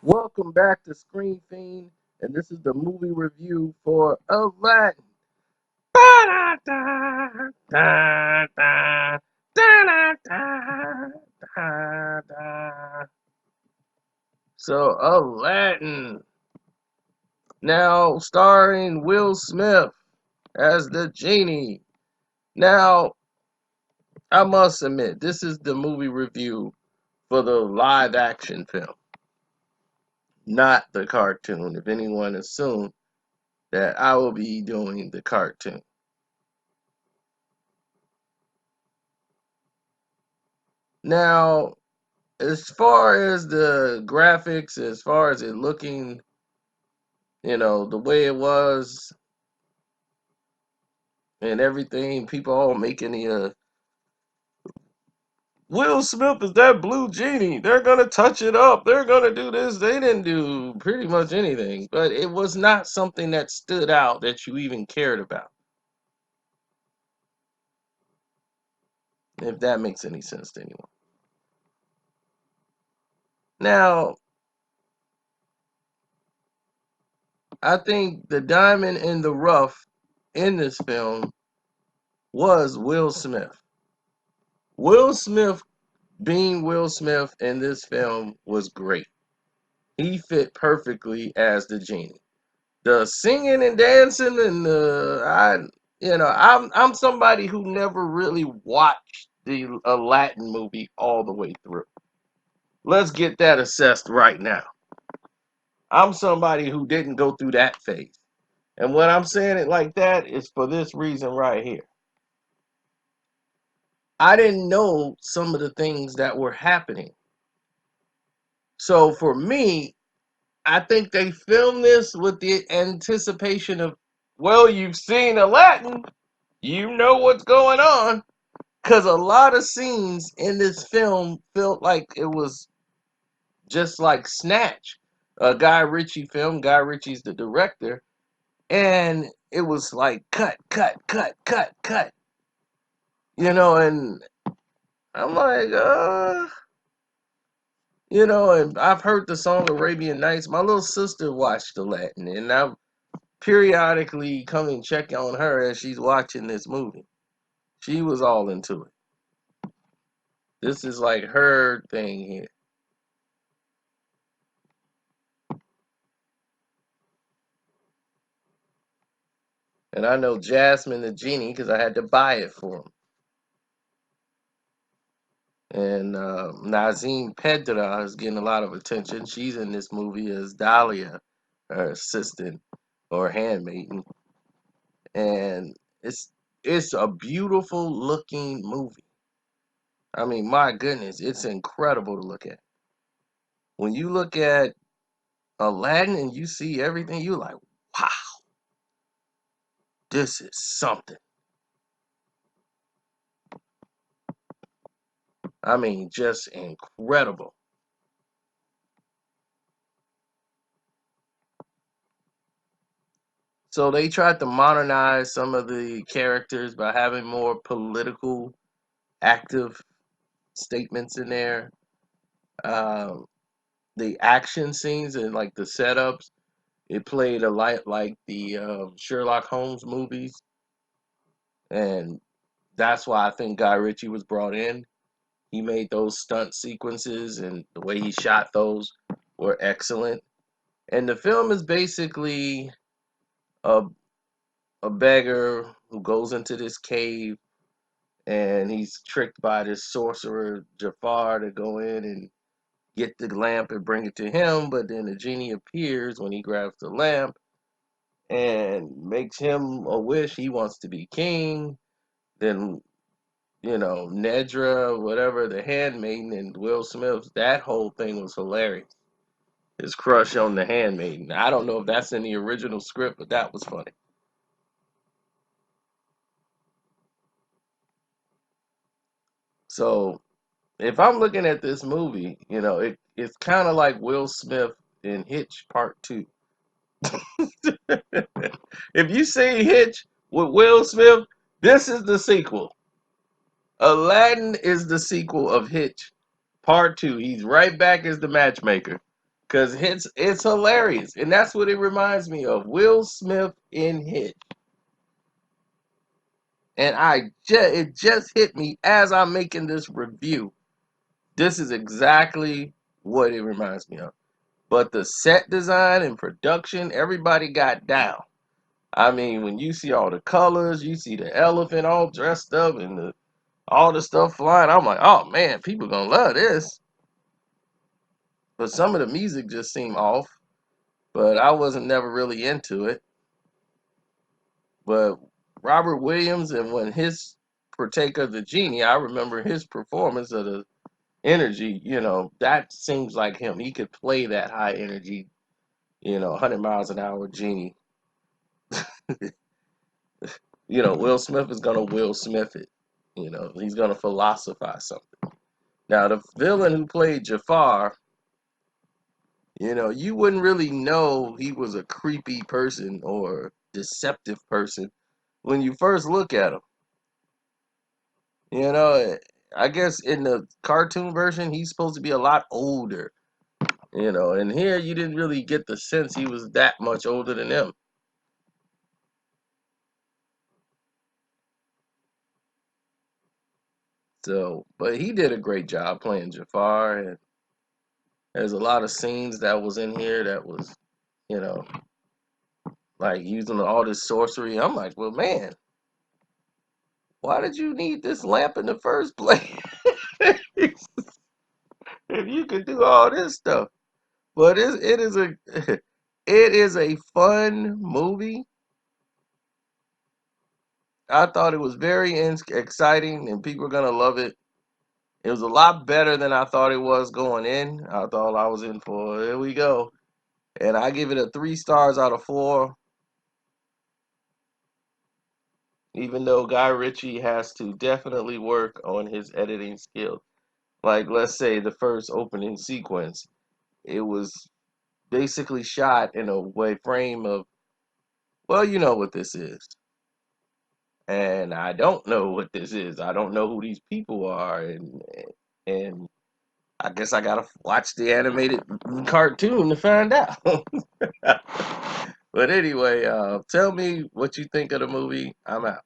Welcome back to Screen Fiend, and this is the movie review for Aladdin. So, Aladdin, now starring Will Smith as the genie. Now, I must admit, this is the movie review for the live action film, not the cartoon. If anyone assumed that I will be doing the cartoon. Now, as far as the graphics, as far as it looking, the way it was and everything, people all making the Will Smith is that blue genie. They're gonna touch it up. They're gonna do this. They didn't do pretty much anything, but it was not something that stood out that you even cared about. If that makes any sense to anyone. Now, I think the diamond in the rough in this film was Will Smith. Will Smith being Will Smith in this film was great. He fit perfectly as the genie. The singing and dancing and I'm somebody who never really watched the Aladdin movie all the way through. Let's get that assessed right now. I'm somebody who didn't go through that phase. And when I'm saying it like that, it's for this reason right here. I didn't know some of the things that were happening. So for me, I think they filmed this with the anticipation of, well, you've seen Aladdin, you know what's going on. Because a lot of scenes in this film felt like it was just like Snatch, a Guy Ritchie film. Guy Ritchie's the director. And it was like cut, cut, cut, cut, cut. And I'm like, and I've heard the song Arabian Nights. My little sister watched Aladdin, and I periodically come and check on her as she's watching this movie. She was all into it. This is like her thing here. And I know Jasmine the Genie because I had to buy it for him. And Nazim Pedra is getting a lot of attention. She's in this movie as Dahlia, her assistant or handmaiden. And it's a beautiful looking movie. I mean, my goodness, it's incredible to look at. When you look at Aladdin and you see everything, you're like, wow, this is something. I mean, just incredible. So they tried to modernize some of the characters by having more political, active statements in there. Um, the action scenes and like the setups, it played a lot like the Sherlock Holmes movies, and that's why I think Guy Ritchie was brought in. He made those stunt sequences and the way he shot those were excellent. And the film is basically a a beggar who goes into this cave and he's tricked by this sorcerer Jafar to go in and get the lamp and bring it to him. But then the genie appears when he grabs the lamp and makes him a wish. He wants to be king. Then Nedra, whatever, the handmaiden, and Will Smith. That whole thing was hilarious. His crush on the handmaiden. I don't know if that's in the original script, but that was funny. So if I'm looking at this movie, it's kind of like Will Smith in Hitch Part 2. If you see Hitch with Will Smith, this is the sequel. Aladdin is the sequel of Hitch Part 2. He's right back as the matchmaker. Cause it's hilarious, and that's what it reminds me of. Will Smith in Hit, and it just hit me as I'm making this review. This is exactly what it reminds me of. But the set design and production, everybody got down. I mean, when you see all the colors, you see the elephant all dressed up and all the stuff flying. I'm like, oh man, people gonna love this. But some of the music just seemed off. But I wasn't never really into it. But Robert Williams and when his partake of the genie, I remember his performance of the energy. That seems like him. He could play that high energy, 100 miles an hour genie. Will Smith is gonna Will Smith it. He's gonna philosophize something. Now the villain who played Jafar, you wouldn't really know he was a creepy person or deceptive person when you first look at him. You know, I guess in the cartoon version he's supposed to be a lot older. And here you didn't really get the sense he was that much older than them. So, but he did a great job playing Jafar, and there's a lot of scenes that was in here that was, you know, like using all this sorcery. I'm like, well, man, why did you need this lamp in the first place if you could do all this stuff? But it is a it is a fun movie. I thought it was very exciting, and people are gonna love it. It was a lot better than I thought it was going in. I thought I was in for, here we go. And I give it a 3 stars out of 4, even though Guy Ritchie has to definitely work on his editing skills. Like, let's say the first opening sequence, it was basically shot in a way frame of, well, you know what this is. And I don't know what this is. I don't know who these people are. And I guess I gotta watch the animated cartoon to find out. But anyway, tell me what you think of the movie. I'm out.